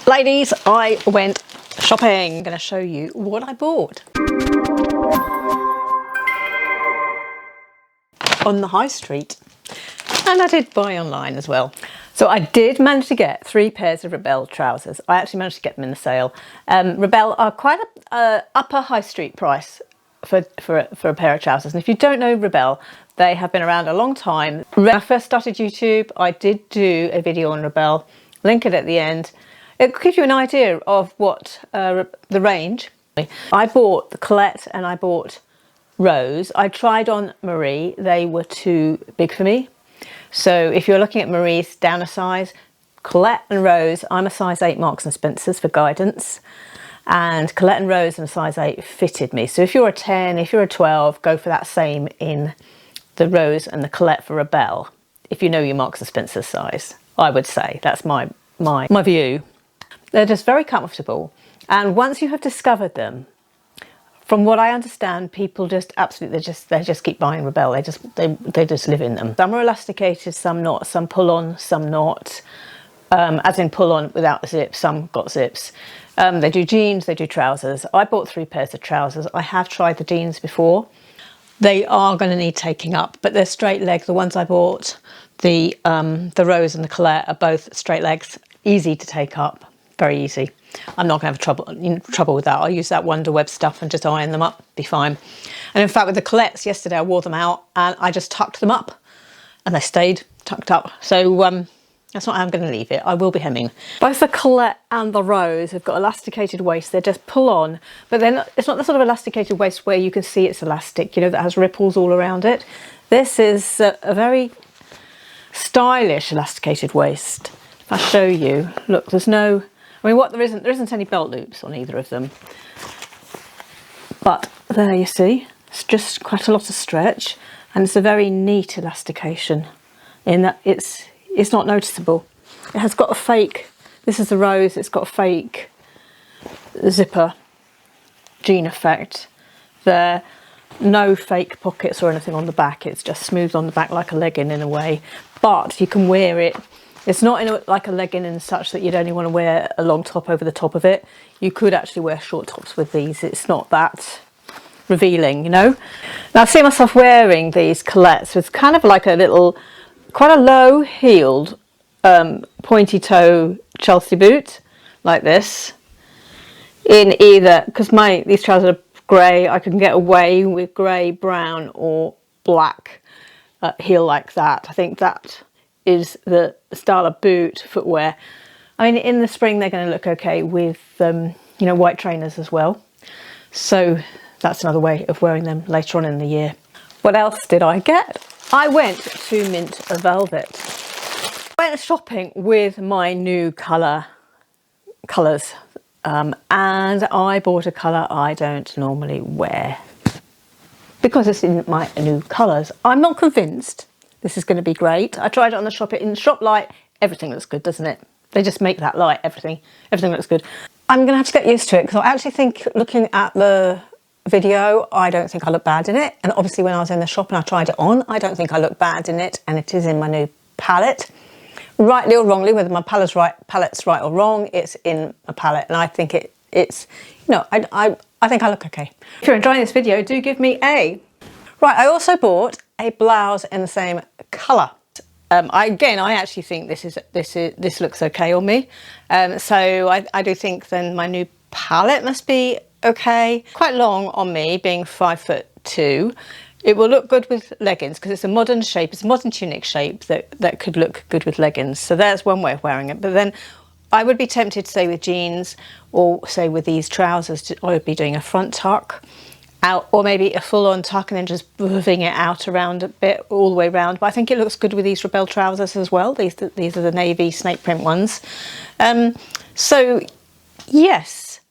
Ladies, I went shopping. I'm going to show you what I bought. On the high street. And I did buy online as well. So I did manage to get 3 pairs of Robell trousers. I actually managed to get them in the sale. Robell are quite a upper high street price for a pair of trousers. And if you don't know Robell, they have been around a long time. When I first started YouTube, I did do a video on Robell. Link it at the end. It gives you an idea of what the range. I bought the Colette and I bought Rose. I tried on Marie. They were too big for me. So if you're looking at Marie's down a size, Colette and Rose, I'm a size 8 Marks and Spencer's for guidance. And Colette and Rose in a size 8 fitted me. So if you're a 10, if you're a 12, go for that same in the Rose and the Colette for Robell. If you know your Marks and Spencer's size, I would say. That's my view. They're just very comfortable. And once you have discovered them, from what I understand, people just absolutely, they just keep buying Robell. They just live in them. Some are elasticated, some not. Some pull on, some not. As in pull on without the zips, some got zips. They do jeans, they do trousers. I bought 3 pairs of trousers. I have tried the jeans before. They are going to need taking up, but they're straight leg. The ones I bought, the Rose and the Colette, are both straight legs, easy to take up, very easy. I'm not going to have trouble with that. I'll use that Wonder Web stuff and just iron them up, be fine. And in fact, with the Colettes yesterday, I wore them out and I just tucked them up and they stayed tucked up. So that's not how I'm going to leave it. I will be hemming. Both the Colette and the Rose have got elasticated waist. They just pull on, but then it's not the sort of elasticated waist where you can see it's elastic, you know, that has ripples all around it. This is a very stylish elasticated waist. If I show you, look, there's no, I mean, there isn't any belt loops on either of them. But there you see, it's just quite a lot of stretch, and it's a very neat elastication in that it's not noticeable. It has got a fake, this is the Rose, it's got a fake zipper jean effect there. No fake pockets or anything on the back, it's just smooth on the back like a legging in a way, but you can wear it. It's not like a legging in such that you'd only want to wear a long top over the top of it. You could actually wear short tops with these. It's not that revealing, you know. Now I see myself wearing these Colettes with kind of like a little, quite a low heeled pointy toe Chelsea boot like this, in either, because these trousers are grey, I can get away with grey, brown or black heel like that. I think that is the style of boot footwear. I mean, in the spring they're going to look okay with you know, white trainers as well, so that's another way of wearing them later on in the year. What else did I get? I went to Mint Velvet. I went shopping with my new colours, and I bought a colour I don't normally wear because it's in my new colours. I'm not convinced this is going to be great. I tried it on the shop. In shop light, everything looks good, doesn't it? They just make that light, everything looks good. I'm going to have to get used to it because I actually think, looking at the video, I don't think I look bad in it. And obviously when I was in the shop and I tried it on, I don't think I look bad in it, and it is in my new palette. Rightly or wrongly, whether my palette's right or wrong, it's in a palette, and I think it's, you know, I think I look okay. If you're enjoying this video, do give me a. Right, I also bought a blouse in the same colour. I actually think this looks okay on me. So I do think then my new palette must be okay. Quite long on me, being 5'2". It will look good with leggings because it's a modern shape, it's a modern tunic shape that could look good with leggings. So there's one way of wearing it. But then I would be tempted to say with jeans, or say with these trousers, I would be doing a front tuck out, or maybe a full-on tuck and then just moving it out around a bit all the way around. But I think it looks good with these Robell trousers as well. These are the navy snake print ones. So yes,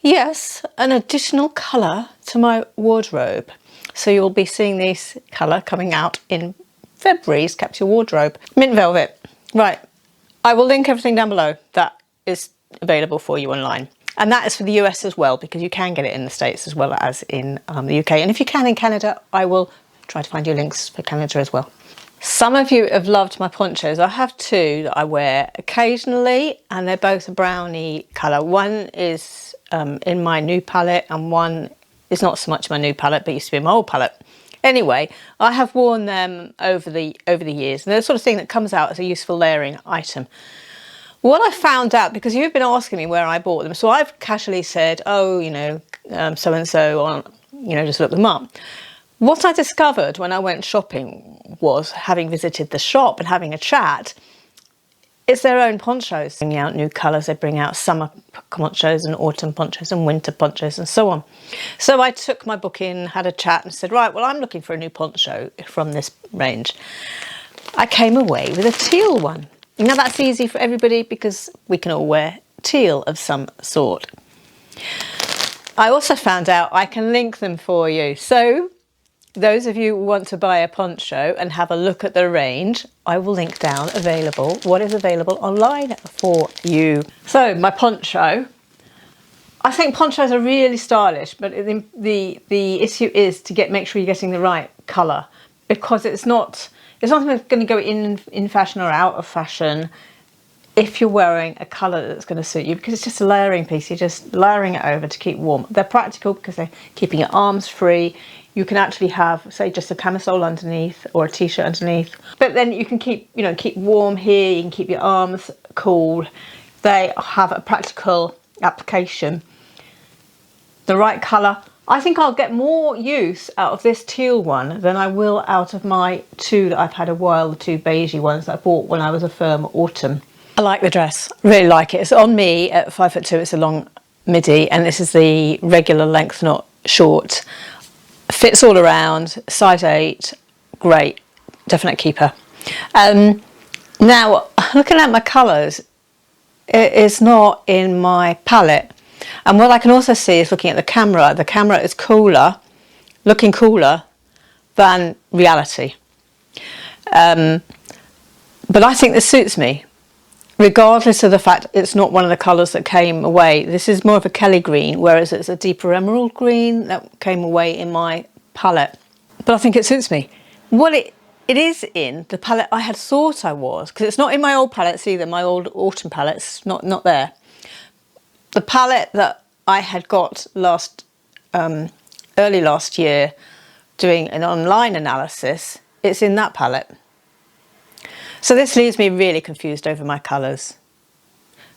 an additional colour to my wardrobe. So you'll be seeing this colour coming out in February's Capsule Wardrobe. Mint Velvet. Right, I will link everything down below that is available for you online. And that is for the US as well, because you can get it in the States as well as in the UK. And if you can in Canada, I will try to find you links for Canada as well. Some of you have loved my ponchos. I have two that I wear occasionally, and they're both a brownie colour. One is in my new palette, and one is not so much my new palette, but used to be my old palette. Anyway, I have worn them over the years, and they're the sort of thing that comes out as a useful layering item. What I found out, because you've been asking me where I bought them, so I've casually said, oh, you know, so and so on, you know, just look them up. What I discovered when I went shopping was, having visited the shop and having a chat, it's their own ponchos. Bring out new colours, they bring out summer ponchos and autumn ponchos and winter ponchos and so on. So I took my book in, had a chat and said, right, well, I'm looking for a new poncho from this range. I came away with a teal one. Now that's easy for everybody because we can all wear teal of some sort. I also found out I can link them for you. So those of you who want to buy a poncho and have a look at the range, I will link down what is available online for you. So my poncho, I think ponchos are really stylish, but the issue is to make sure you're getting the right colour, because it's not going to go in fashion or out of fashion if you're wearing a colour that's going to suit you, because it's just a layering piece. You're just layering it over to keep warm. They're practical because they're keeping your arms free. You can actually have, say, just a camisole underneath or a t-shirt underneath. But then you can keep warm here. You can keep your arms cool. They have a practical application. The right colour. I think I'll get more use out of this teal one than I will out of my two that I've had a while, the two beigey ones that I bought when I was a firm autumn. I like the dress, really like it. It's on me at 5'2", it's a long midi, and this is the regular length, not short. Fits all around, size 8, great, definite keeper. Now, looking at my colours, it is not in my palette. And what I can also see is looking at the camera is looking cooler than reality. But I think this suits me, regardless of the fact it's not one of the colours that came away. This is more of a Kelly green, whereas it's a deeper emerald green that came away in my palette. But I think it suits me. What it is in the palette I had thought I was, because it's not in my old palettes either, my old autumn palettes, not there. The palette that I had got early last year, doing an online analysis, it's in that palette. So this leaves me really confused over my colours.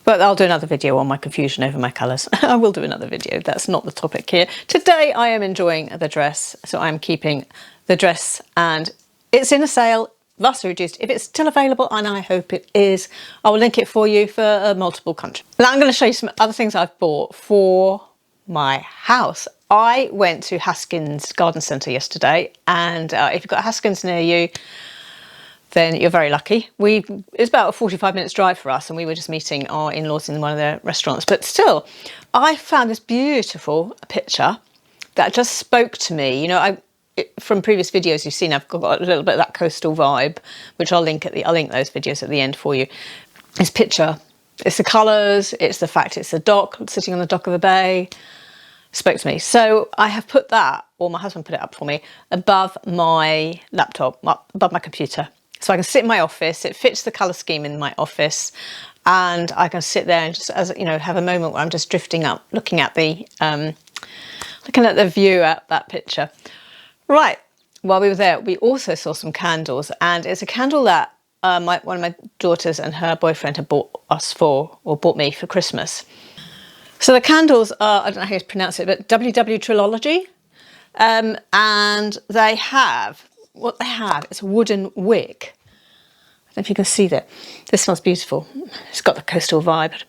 But I'll do another video on my confusion over my colours. I will do another video, that's not the topic here. Today I am enjoying the dress, so I'm keeping the dress, and it's in a sale, vastly reduced. If it's still available, and I hope it is, I will link it for you for multiple countries. Now I'm going to show you some other things I've bought for my house. I went to Haskins Garden Centre yesterday, and if you've got Haskins near you, then you're very lucky. It's about a 45 minutes drive for us, and we were just meeting our in-laws in one of their restaurants. But still, I found this beautiful picture that just spoke to me. You know, from previous videos you've seen, I've got a little bit of that coastal vibe, which I'll link those videos at the end for you. This picture, it's the colours, it's the fact it's a dock, sitting on the dock of a bay, spoke to me. So I have put that, or my husband put it up for me, above my laptop, above my computer. So I can sit in my office, it fits the colour scheme in my office, and I can sit there and just, as you know, have a moment where I'm just drifting up, looking at the view at that picture. Right, while we were there, we also saw some candles, and it's a candle that one of my daughters and her boyfriend had bought me for Christmas. So the candles are, I don't know how you pronounce it, but WW Trilogy, and what they have is a wooden wick. I don't know if you can see that. This smells beautiful. It's got the coastal vibe.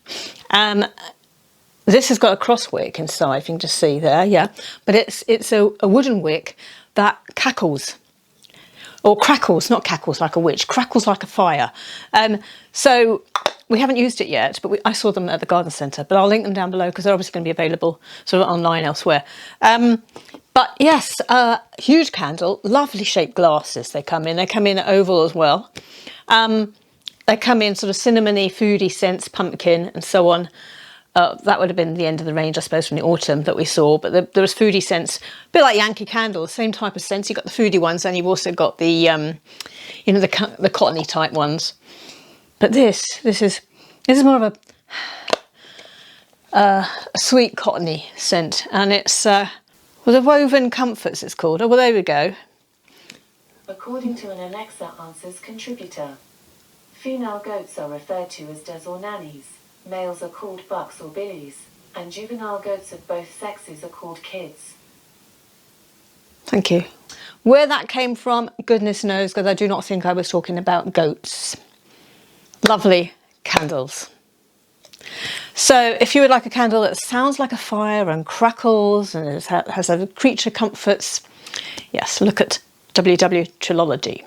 This has got a cross wick inside, if you can just see there, yeah. But it's a wooden wick that cackles. Or crackles, not cackles like a witch, crackles like a fire. So we haven't used it yet, but I saw them at the garden centre. But I'll link them down below because they're obviously going to be available sort of online elsewhere. But yes, huge candle, lovely shaped glasses they come in. They come in oval as well. They come in sort of cinnamony, foodie scents, pumpkin and so on. That would have been the end of the range, I suppose, from the autumn that we saw. But there was foodie scents, a bit like Yankee candles, same type of scents. You've got the foodie ones, and you've also got the, you know, the cottony type ones. But this is more of a sweet cottony scent, and it's well, the Woven Comforts it's called. Oh, well, there we go. According to an Alexa Answers contributor, female goats are referred to as des or nannies. Males are called bucks or billies, and juvenile goats of both sexes are called kids. Thank you. Where that came from, goodness knows, because I do not think I was talking about goats. Lovely candles. So if you would like a candle that sounds like a fire and crackles and has a creature comforts, yes, look at WW Trilology.